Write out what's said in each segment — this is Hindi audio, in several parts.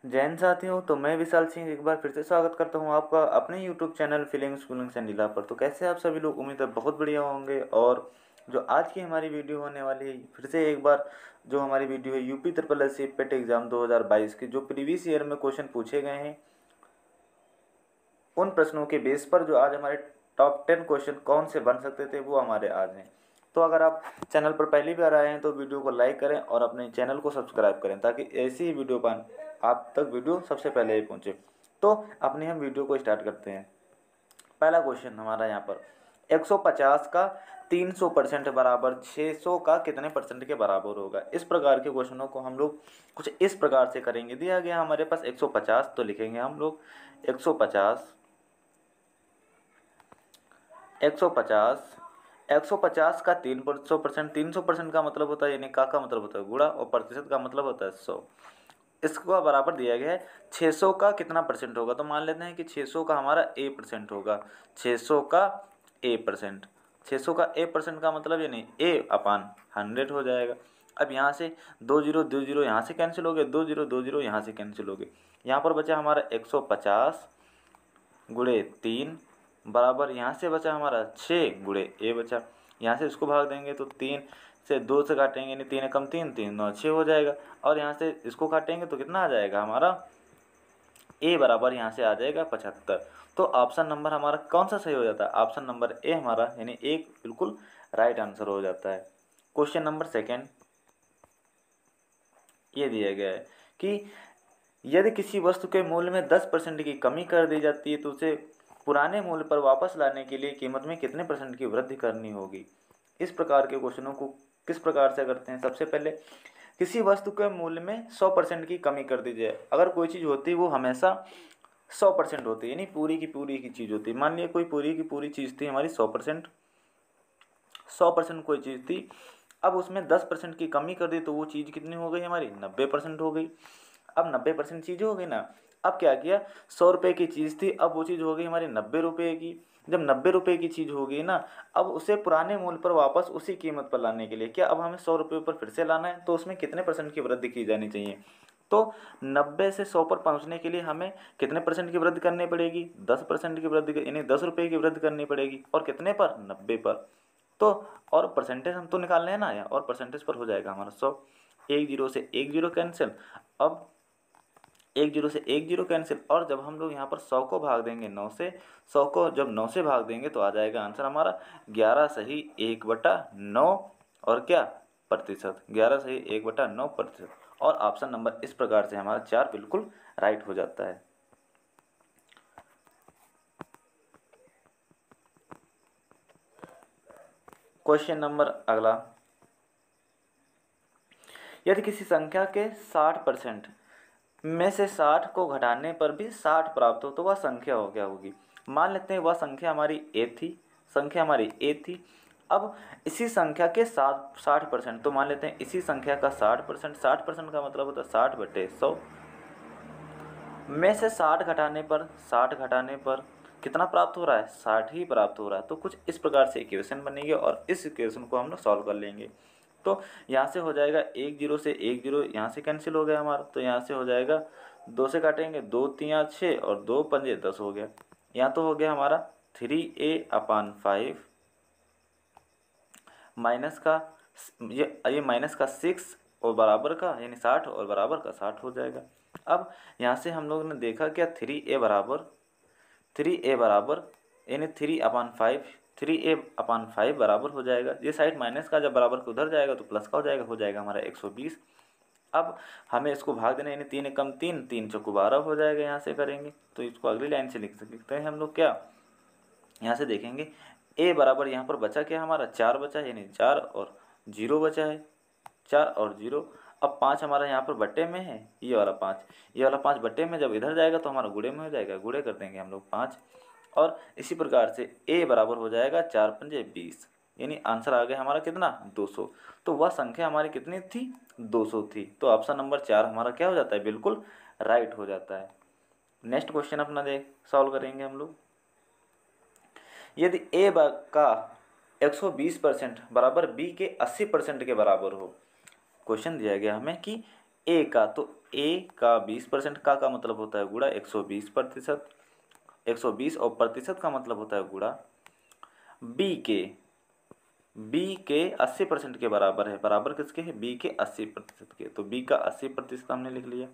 जैन साथियों, तो मैं विशाल सिंह एक बार फिर से स्वागत करता हूं आपका अपने YouTube channel feeling schooling Sandila पर। तो कैसे आप सभी लोग, उम्मीद है बहुत बढ़िया होंगे। और जो आज की हमारी वीडियो होने वाली है, फिर से एक बार जो हमारी वीडियो है UP triple S C PET exam 2022 के जो प्रीवियस ईयर में क्वेश्चन पूछे गए हैं, उन प्रश्नों के बेस पर जो आज हमारे टॉप 10 क्वेश्चन कौन से बन सकते थे वो हमारे आज हैं। तो अगर आप चैनल पर पहली बार आए हैं तो वीडियो को लाइक करें और अपने चैनल को सब्सक्राइब करें, ताकि ऐसी ही वीडियो आप तक वीडियो सबसे पहले ही पहुंचे। तो अपने हम वीडियो को स्टार्ट करते हैं। पहला क्वेश्चन हमारा यहाँ पर, 150 का 300% बराबर 600 का कितने परसेंट के बराबर होगा। इस प्रकार के क्वेश्चनों को हम लोग कुछ इस प्रकार से करेंगे। दिया गया हमारे पास 150, तो लिखेंगे हम लोग 150 150 150 का 300%। 300% का मतलब होता है, यानी का मतलब होता है गुणा, और प्रतिशत का मतलब होता है 100। इसको बराबर दिया गया है 600 का कितना परसेंट होगा। तो मान लेते हैं कि 600 का हमारा A% होगा। 600 का A%, 600 का A% का मतलब यानी A/100 हो जाएगा। अब यहाँ से 2 जीरो यहाँ से कैंसिल हो गए, 2 जीरो यहाँ से कैंसिल हो गए। यहाँ पर बचा हमारा 150 गुणे 3 बराबर, यहाँ से बचा हमारा 6 गुणे A बचा। यहाँ से इसको भाग देंगे तो 3 से 2 से काटेंगे, यानी 3 एकम 3, 3 9 6 हो जाएगा। और यहाँ से इसको काटेंगे तो कितना आ जाएगा हमारा, A बराबर यहाँ से आ जाएगा 75। तो ऑप्शन नंबर हमारा कौन सा सही हो जाता है, ऑप्शन नंबर A हमारा यानी एक बिल्कुल राइट आंसर हो जाता है। क्वेश्चन नंबर सेकेंड ये दिया गया है कि यदि किसी वस्तु के मूल्य में 10% की कमी कर दी जाती है तो उसे पुराने मूल्य पर वापस लाने के लिए कीमत में कितने परसेंट की वृद्धि करनी होगी। इस प्रकार के क्वेश्चनों को किस प्रकार से करते हैं। सबसे पहले, किसी वस्तु के मूल्य में 100% की कमी कर दी जाए। अगर कोई चीज़ होती है वो हमेशा 100% होती है, यानी पूरी की चीज़ होती है। मान लिया कोई पूरी की पूरी चीज़ थी हमारी 100%, 100% कोई चीज़ थी। अब उसमें 10% की कमी कर दी तो वो चीज़ कितनी हो गई हमारी, 90% हो गई। अब 90% चीज़ हो गई ना। अब क्या किया, 100 रुपये की चीज़ थी, अब वो चीज़ हो गई हमारी 90 रुपये की। जब 90 रुपये की चीज़ हो गई ना, अब उसे पुराने मूल्य पर वापस उसी कीमत पर लाने के लिए क्या अब हमें 100 रुपये पर फिर से लाना है, तो उसमें कितने परसेंट की वृद्धि की जानी चाहिए। तो 90 से 100 पर पहुंचने के लिए हमें कितने परसेंट की वृद्धि करनी पड़ेगी, 10% की वृद्धि, यानी 10 रुपये की वृद्धि करनी पड़ेगी। और कितने पर, 90 पर। तो और परसेंटेज हम तो निकालने हैं ना, या और परसेंटेज पर हो जाएगा हमारा 100। एक जीरो से एक जीरो कैंसिल। अब एक जीरो से एक जीरो कैंसिल। और जब हम लोग यहाँ पर 100 को भाग देंगे 9 से, 100 को जब 9 से भाग देंगे तो आ जाएगा आंसर हमारा 11 सही 1/9। और क्या, प्रतिशत। 11 सही 1/9%। और ऑप्शन नंबर इस प्रकार से हमारा 4 बिल्कुल राइट हो जाता है। क्वेश्चन नंबर अगला, यदि किसी संख्या के 60% में से 60 को घटाने पर भी 60 प्राप्त हो तो वह संख्या हो क्या होगी। मान लेते हैं वह संख्या हमारी ए थी, संख्या हमारी ए थी। अब इसी संख्या के 60%, तो मान लेते हैं इसी संख्या का 60%। 60% का मतलब होता है 60/100 में से 60 घटाने पर, 60 घटाने पर कितना प्राप्त हो रहा है, 60 ही प्राप्त हो रहा है। तो कुछ इस प्रकार से इक्वेशन बनेगी और इस इक्वेशन को हम लोग सॉल्व कर लेंगे। तो यहाँ से हो जाएगा एक जीरो से एक जीरो यहाँ से कैंसिल हो गया हमारा, तो यहाँ से हो जाएगा 2 से काटेंगे, 2 तिया 6 और 2 पंजे 10 हो गया। यहाँ तो हो गया हमारा 3a/5 माइनस का, ये माइनस का 6 और बराबर का यानी 60 और बराबर का 60 हो जाएगा। अब यहाँ से हम लोग ने देखा क्या, 3a बराबर यानी 3/5 बराबर हो जाएगा। ये साइड माइनस का जब बराबर के उधर जाएगा तो प्लस का हो जाएगा हमारा 120। अब हमें इसको भाग देना, यानी 3 एकम 3, 3 चौको 12 हो जाएगा। यहाँ से करेंगे तो इसको अगली लाइन से लिख सकते हैं हम लोग। क्या, यहाँ से देखेंगे ए बराबर यहाँ पर बचा क्या हमारा, 4 बचा, यानी 4 और 0 बचा है, 4 और 0। अब 5 हमारा यहाँ पर बट्टे में है, ये वाला 5, ये वाला 5 बट्टे में जब इधर जाएगा तो हमारा गुणे में हो जाएगा, गुणे कर देंगे हम लोग 5। और इसी प्रकार से ए बराबर हो जाएगा 4 पंजे 20, यानी आंसर आ गया हमारा कितना, 200। तो वह संख्या हमारी कितनी थी, 200 थी। तो ऑप्शन नंबर 4 हमारा क्या हो जाता है, बिल्कुल राइट हो जाता है। नेक्स्ट क्वेश्चन अपना सॉल्व करेंगे हम लोग। यदि ए का 120% बराबर बी के 80% के बराबर हो। क्वेश्चन दिया गया हमें कि ए का, तो ए का 20% का मतलब होता है गुणा 120%, 120 और प्रतिशत का मतलब होता है गुणा बी के, बी के 80% के बराबर है, बराबर किसके है, बी के 80% के, तो बी का 80% हमने लिख लिया।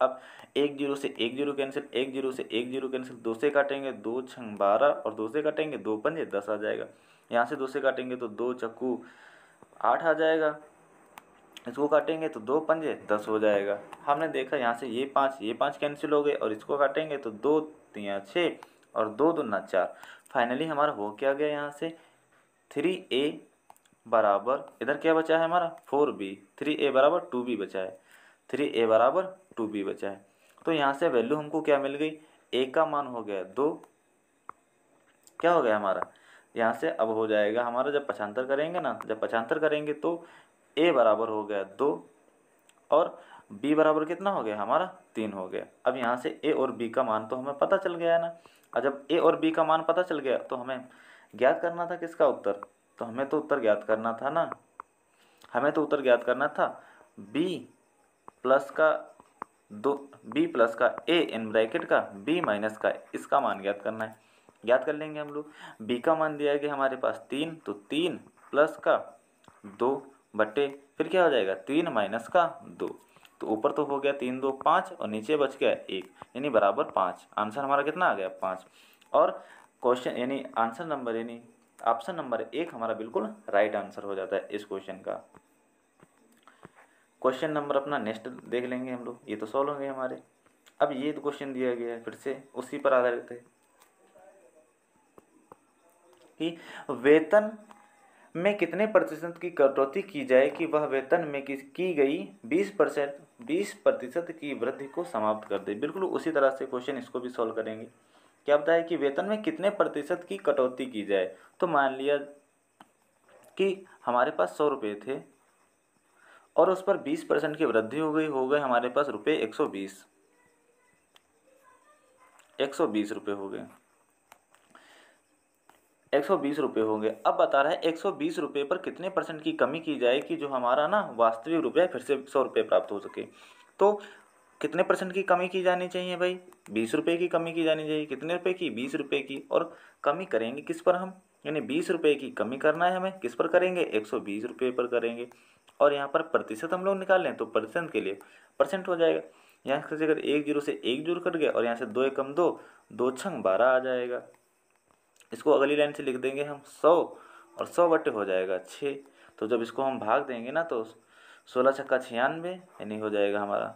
अब एक जीरो से एक जीरो कैंसिल, एक जीरो से एक जीरो कैंसिल, दो से काटेंगे 2 छंग 12 और दो से काटेंगे 2 पंजे 10 आ जाएगा। यहाँ से दो से काटेंगे तो 2 चक्कू 8 आ जाएगा, इसको काटेंगे तो 2 पंजे 10 हो जाएगा। हमने देखा यहाँ से ये 5 कैंसिल हो गए और इसको काटेंगे तो 2 3 6 और 2 दूना 4। फाइनली हमारा हो क्या गया, यहाँ से 3a बराबर, इधर क्या बचा है हमारा 4b, 3a बराबर 2b बचा है, 3a बराबर 2b बचा है। तो यहाँ से वैल्यू हमको क्या मिल गई, a का मान हो गया 2, क्या हो गया हमारा, यहाँ से अब हो जाएगा हमारा, जब पक्षांतर करेंगे ना, जब पक्षांतर करेंगे तो a बराबर हो गया 2 और b बराबर कितना हो गया हमारा 3 हो गया। अब यहाँ से a और b का मान तो हमें पता चल गया ना, और जब a और b का मान पता चल गया तो हमें ज्ञात करना था किसका उत्तर, तो हमें तो उत्तर ज्ञात करना था ना, हमें तो उत्तर ज्ञात करना था b प्लस का b प्लस का a इन ब्रैकेट का b माइनस का, इसका मान ज्ञात करना है। ज्ञात कर लेंगे हम लोग, b का मान दिया गया हमारे पास 3, तो 3 प्लस का 2 बटे फिर क्या हो जाएगा 3 माइनस का 2, तो ऊपर तो हो गया 3 2 5 और नीचे बच गया 1, यानी बराबर 5। आंसर हमारा कितना आ गया 5, और क्वेश्चन यानी आंसर नंबर यानी ऑप्शन नंबर 1 हमारा बिल्कुल राइट आंसर हो जाता है इस क्वेश्चन का। क्वेश्चन नंबर अपना नेक्स्ट देख लेंगे हम लोग, ये तो सॉल्व हो गए हमारे। अब ये तो क्वेश्चन दिया गया है फिर से उसी पर आधारित है कि वेतन में कितने प्रतिशत की कटौती की जाए कि वह वेतन में की गई 20% की वृद्धि को समाप्त कर दे। बिल्कुल उसी तरह से क्वेश्चन इसको भी सॉल्व करेंगे। क्या बताया कि वेतन में कितने प्रतिशत की कटौती की जाए, तो मान लिया कि हमारे पास 100 रुपये थे और उस पर 20% की वृद्धि हो गए हमारे पास रुपये 120 रुपये हो गए, 120 रुपये हो गए। अब बता रहा है 120 रुपये पर कितने परसेंट की कमी की जाए कि जो हमारा ना वास्तविक रुपया फिर से 100 रुपये प्राप्त हो सके। तो कितने परसेंट की कमी की जानी चाहिए भाई, 20 रुपये की कमी की जानी चाहिए। कितने रुपये की, 20 रुपये की। और कमी करेंगे किस पर हम, यानी 20 रुपये की कमी करना है हमें, किस पर करेंगे 120 रुपये पर करेंगे। और यहाँ पर प्रतिशत हम लोग निकाल लें तो परसेंट के लिए परसेंट हो जाएगा। यहाँ से अगर 1 जीरो से 1 जीरो कट गया और यहाँ से 2 एकम 2, 2 छंग 12 आ जाएगा। इसको अगली लाइन से लिख देंगे हम 100 और 100 बटे हो जाएगा 6। तो जब इसको हम भाग देंगे ना तो 16 छक्का 96 यानी हो जाएगा हमारा।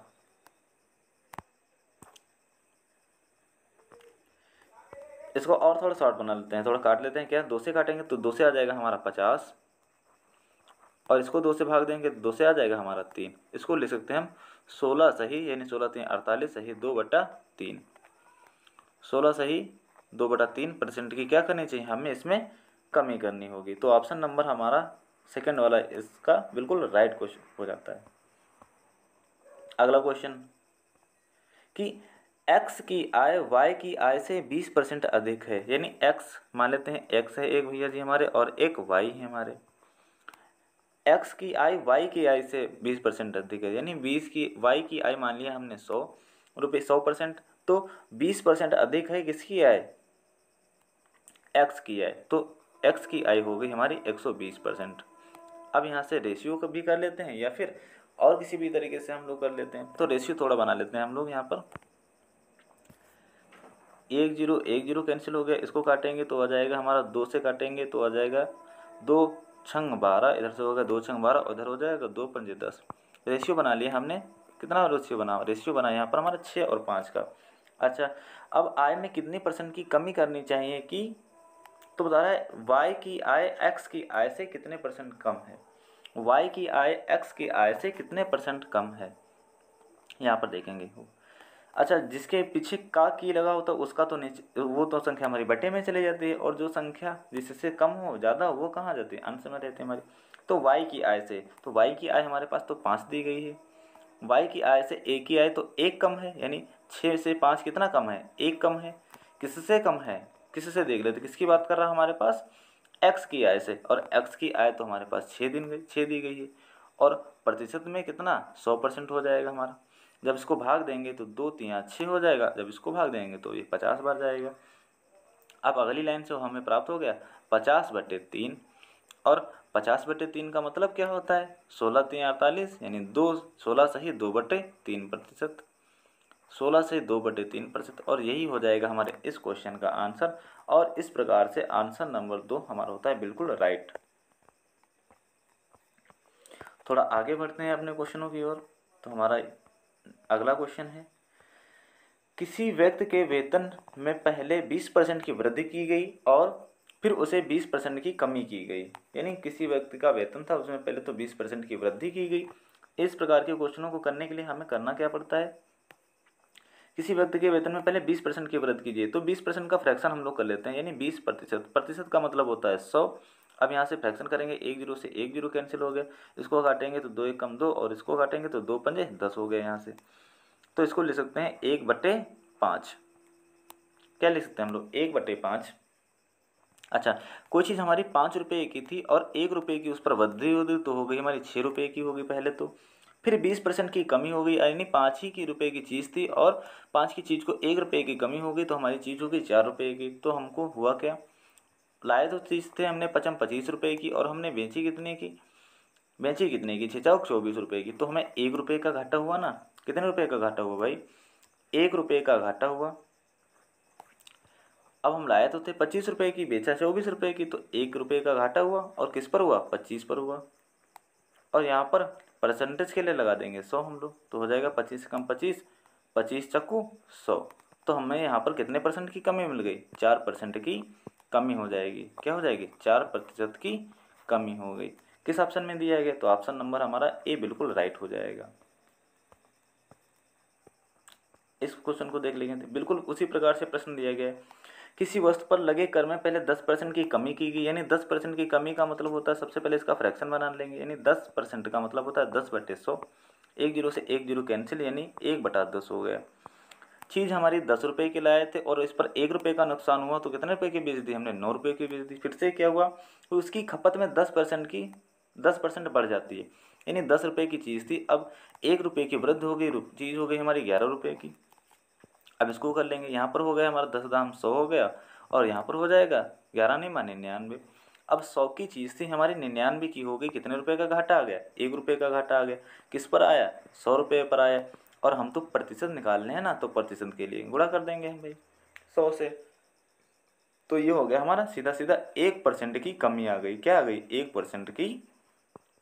इसको और थोड़ा शॉर्ट बना लेते हैं, थोड़ा काट लेते हैं। क्या 2 से काटेंगे तो 2 से आ जाएगा हमारा 50 और इसको 2 से भाग देंगे तो 2 से आ जाएगा हमारा 3। इसको लिख सकते हैं हम 16 सही यानी 16 3 48 सही 2/3। 16 सही 2/3% की क्या करनी चाहिए हमें, इसमें कमी करनी होगी। तो ऑप्शन नंबर हमारा सेकंड वाला इसका बिल्कुल राइट क्वेश्चन हो जाता है। अगला क्वेश्चन कि x की आय y की आय से 20% अधिक है, यानी x मान लेते हैं x है एक भैया जी हमारे और एक y है हमारे। x की आय y की आय से 20% अधिक है, यानी 20 की y की आय मान लिया हमने 100 रुपये 100%, तो 20% अधिक है किसकी आय, x की आय। तो x की आय हो गई हमारी 120%। अब यहाँ से रेशियो को भी कर लेते हैं या फिर और किसी भी तरीके से हम लोग कर लेते हैं। तो रेशियो थोड़ा बना लेते हैं हम लोग। यहाँ पर 1 0 कैंसिल हो गया, इसको काटेंगे तो आ जाएगा हमारा 2 से काटेंगे तो आ जाएगा 2 छंग 12, इधर से होगा 2 छंग 12 उधर हो जाएगा 2 पंजे 10। रेशियो बना लिया हमने, कितना रेशियो बना यहाँ पर हमारा 6 और 5 का। अच्छा अब आय में कितनी परसेंट की कमी करनी चाहिए कि, तो बता रहा है y की आय x की आय से कितने परसेंट कम है, y की आय x की आय से कितने परसेंट कम है, यहाँ पर देखेंगे। अच्छा जिसके पीछे का की लगा होता है उसका तो नीचे वो तो संख्या हमारी बटे में चली जाती है, और जो संख्या जिससे कम हो ज़्यादा वो कहाँ जाती है, अंश में रहती है हमारी। तो y की आय से, तो y की आय हमारे पास तो 5 दी गई है, y की आय से a की आय तो 1 कम है, यानी 6 से 5 कितना कम है, 1 कम है। किससे कम है, किससे देख लेते, किसकी बात कर रहा है हमारे पास, x की आय से, और x की आय तो हमारे पास 6 दी गई है। और प्रतिशत में कितना 100% हो जाएगा हमारा। जब इसको भाग देंगे तो 2 3 6 हो जाएगा, जब इसको भाग देंगे तो ये 50 बार जाएगा। अब अगली लाइन से हमें प्राप्त हो गया 50/3, और 50/3 का मतलब क्या होता है, 16 3 48, यानी 16 सही 2/3%, 16 से 2/3%, और यही हो जाएगा हमारे इस क्वेश्चन का आंसर। और इस प्रकार से आंसर नंबर 2 हमारा होता है बिल्कुल राइट। थोड़ा आगे बढ़ते हैं अपने क्वेश्चनों की ओर। तो हमारा अगला क्वेश्चन है, किसी व्यक्ति के वेतन में पहले 20% की वृद्धि की गई और फिर उसे 20% की कमी की गई। यानी किसी व्यक्ति का वेतन था, उसमें पहले तो 20% की वृद्धि की गई। इस प्रकार के क्वेश्चनों को करने के लिए हमें करना क्या पड़ता है, किसी व्यक्ति के वेतन में पहले 20% की वृद्धि कीजिए, तो 20% का फ्रैक्शन हम लोग कर लेते हैं, यानी 20%। प्रतिशत का मतलब होता है 100। अब यहाँ से फ्रैक्शन करेंगे, 1 जीरो से 1 जीरो कैंसिल हो गया, इसको काटेंगे तो 2 1 कम 2, और इसको काटेंगे तो 2 पंजे 10 हो गए यहाँ से। तो इसको लिख सकते हैं 1/5। क्या लिख सकते हैं हम लोग, 1/5। अच्छा, कोई चीज़ हमारी 5 रुपये की थी और 1 रुपये की उस पर वृद्धि हो गई, तो हो गई हमारी 6 रुपये की हो गई पहले तो। फिर 20% की कमी हो गई, यानी 5 ही की रुपये की चीज़ थी और 5 की चीज़ को 1 रुपये की कमी हो गई, तो हमारी चीज़ हो गई 4 रुपये की। तो हमको हुआ क्या, लाए तो चीज़ थे हमने 25 रुपये की, और हमने बेची कितने की, बेची कितने की, 6 चौक 24 रुपये की। तो हमें 1 रुपये का घाटा हुआ ना। कितने रुपये का घाटा हुआ भाई, 1 रुपये का घाटा हुआ। अब हम लाए तो थे 25 रुपये की, बेचा 24 रुपये की, तो 1 रुपये का घाटा हुआ, और किस पर हुआ, 25 पर हुआ। और यहाँ पर परसेंटेज के लिए लगा देंगे 100 हम लोग, तो हो जाएगा 25 से कम 25, 25 चक्कू 100। तो हमें यहाँ पर कितने परसेंट की कमी मिल गई, 4% की कमी हो जाएगी। क्या हो जाएगी, 4% की कमी हो गई। किस ऑप्शन में दिया गया, तो ऑप्शन नंबर हमारा ए बिल्कुल राइट हो जाएगा। इस क्वेश्चन को देख लेंगे, बिल्कुल उसी प्रकार से प्रश्न दिया गया है, किसी वस्तु पर लगे कर में पहले 10% की कमी की गई। यानी 10% की कमी का मतलब होता है, सबसे पहले इसका फ्रैक्शन बना लेंगे, यानी 10% का मतलब होता है 10/100। 1 जीरो से 1 जीरो कैंसिल, यानी 1/10 हो गया। चीज़ हमारी 10 रुपये की लाए थे और इस पर 1 रुपये का नुकसान हुआ, तो कितने रुपये की बेच दी हमने, 9 रुपये की बेच दी। फिर से क्या हुआ, तो उसकी खपत में 10% बढ़ जाती है, यानी 10 रुपये की चीज़ थी, अब 1 रुपये की वृद्धि हो गई, चीज़ हो गई हमारी 11 रुपये की। अब इसको कर लेंगे, यहाँ पर हो गया हमारा 10 दाम 100 हो गया, और यहाँ पर हो जाएगा 11 नहीं माने 99। अब 100 की चीज़ थी हमारी 99 की हो गई, कितने रुपए का घाटा आ गया, 1 रुपये का घाटा आ गया। किस पर आया, 100 रुपये पर आया। और हम तो प्रतिशत निकालने हैं ना, तो प्रतिशत के लिए गुणा कर देंगे हम भाई 100 से। तो ये हो गया हमारा सीधा सीधा 1% की कमी आ गई। क्या आ गई, 1% की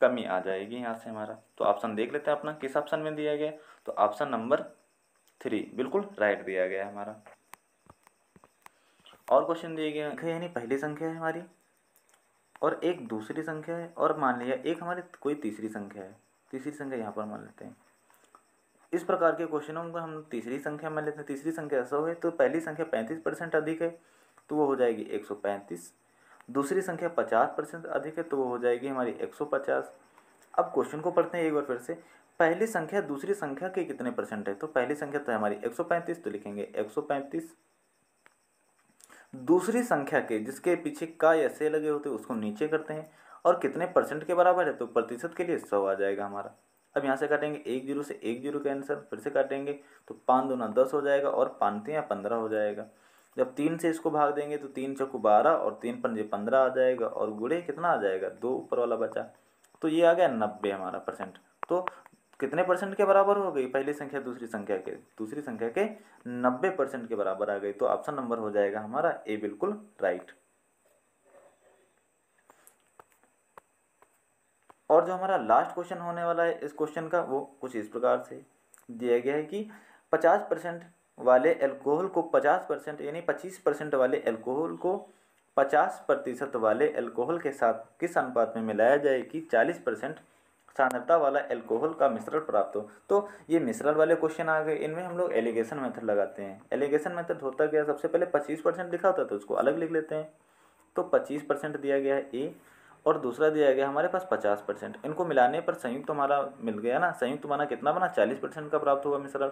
कमी आ जाएगी यहाँ से हमारा। तो ऑप्शन देख लेते हैं अपना किस ऑप्शन में दिया गया, तो ऑप्शन नंबर 3 बिल्कुल राइट दिया गया है हमारा। और क्वेश्चन दिए गए हैं, यानी पहली संख्या है हमारी और एक दूसरी संख्या है, और मान लिया एक हमारी कोई तीसरी संख्या है, तीसरी संख्या यहाँ पर मान लेते हैं। इस प्रकार के क्वेश्चनों में हम तीसरी संख्या मान लेते हैं, तीसरी संख्या 100 है, तो पहली संख्या 35% अधिक है, तो वो हो जाएगी 135। दूसरी संख्या 50% अधिक है, तो वो हो जाएगी हमारी 150। अब क्वेश्चन को पढ़ते हैं एक बार फिर से, पहली संख्या दूसरी संख्या के कितने परसेंट है, तो पहली संख्या तो है हमारी 135, तो लिखेंगे 135। दूसरी संख्या के जिसके पीछे का या से लगे होते हैं उसको नीचे करते हैं, और कितने परसेंट के बराबर है, तो प्रतिशत के लिए 100 आ जाएगा हमारा। अब यहाँ से काटेंगे 1 जीरो से 1 जीरो कैंसिल, फिर से काटेंगे तो 5 दूना 10 हो जाएगा, और 5 तियां 15 हो जाएगा। जब 3 से इसको भाग देंगे तो 3 चौको 12 और 3 पंजे 15 आ जाएगा, और गुणे कितना आ जाएगा, 2 ऊपर वाला बचा, तो ये आ गया 90 हमारा परसेंट। तो कितने परसेंट के बराबर हो गई, पहली संख्या दूसरी संख्या के 90% के बराबर आ गई। तो ऑप्शन नंबर हो जाएगा हमारा ए बिल्कुल राइट। और जो हमारा लास्ट क्वेश्चन होने वाला है इस क्वेश्चन का, वो कुछ इस प्रकार से दिया गया है कि 50% वाले अल्कोहल को 50% यानी 25% वाले अल्कोहल को 50% वाले अल्कोहल के साथ किस अनुपात में मिलाया जाए कि 40% सांद्रता वाला अल्कोहल का मिश्रण प्राप्त हो। तो ये मिश्रण वाले क्वेश्चन आ गए, इनमें हम लोग एलिगेशन मेथड लगाते हैं। एलिगेशन मेथड होता क्या, सबसे पहले 25% लिखा होता है तो उसको अलग लिख लेते हैं। तो 25% दिया गया है ए, और दूसरा दिया गया हमारे पास 50%। इनको मिलाने पर संयुक्त हमारा मिल गया ना, संयुक्त माना कितना बना, 40% का प्राप्त होगा मिश्रण।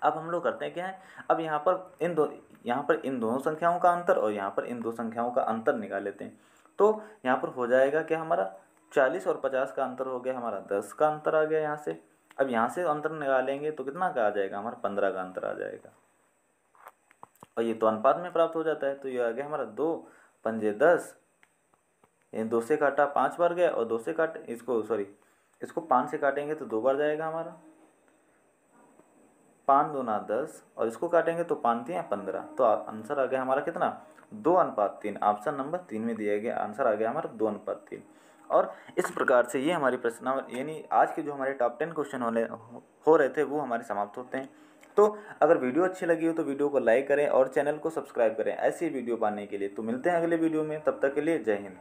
अब हम लोग करते हैं क्या है, अब यहाँ पर इन दोनों संख्याओं का अंतर और यहाँ पर इन दो संख्याओं का अंतर निकाल लेते हैं। तो यहाँ पर हो जाएगा क्या हमारा 40 और 50 का अंतर हो गया हमारा 10 का अंतर आ गया यहाँ से। अब यहाँ से अंतर निकालेंगे तो कितना का आ जाएगा हमारा 15 का अंतर आ जाएगा। और ये तो अनुपात में प्राप्त हो जाता है, तो ये आ गया हमारा 2 पंजे 10, ये 2 से काटा 5 बार गया, और 2 से काट इसको सॉरी इसको 5 से काटेंगे तो 2 बार जाएगा हमारा, 5 दूना 10, और इसको काटेंगे तो 5 तिया 15। तो आंसर आ गया हमारा कितना 2:3। ऑप्शन नंबर 3 में दिया गया आंसर आ गया हमारा 2:3। और इस प्रकार से ये हमारी प्रश्नावली यानी आज के जो हमारे टॉप 10 क्वेश्चन हो रहे थे वो हमारे समाप्त होते हैं। तो अगर वीडियो अच्छी लगी हो तो वीडियो को लाइक करें और चैनल को सब्सक्राइब करें ऐसी वीडियो पाने के लिए। तो मिलते हैं अगले वीडियो में, तब तक के लिए जय हिंद।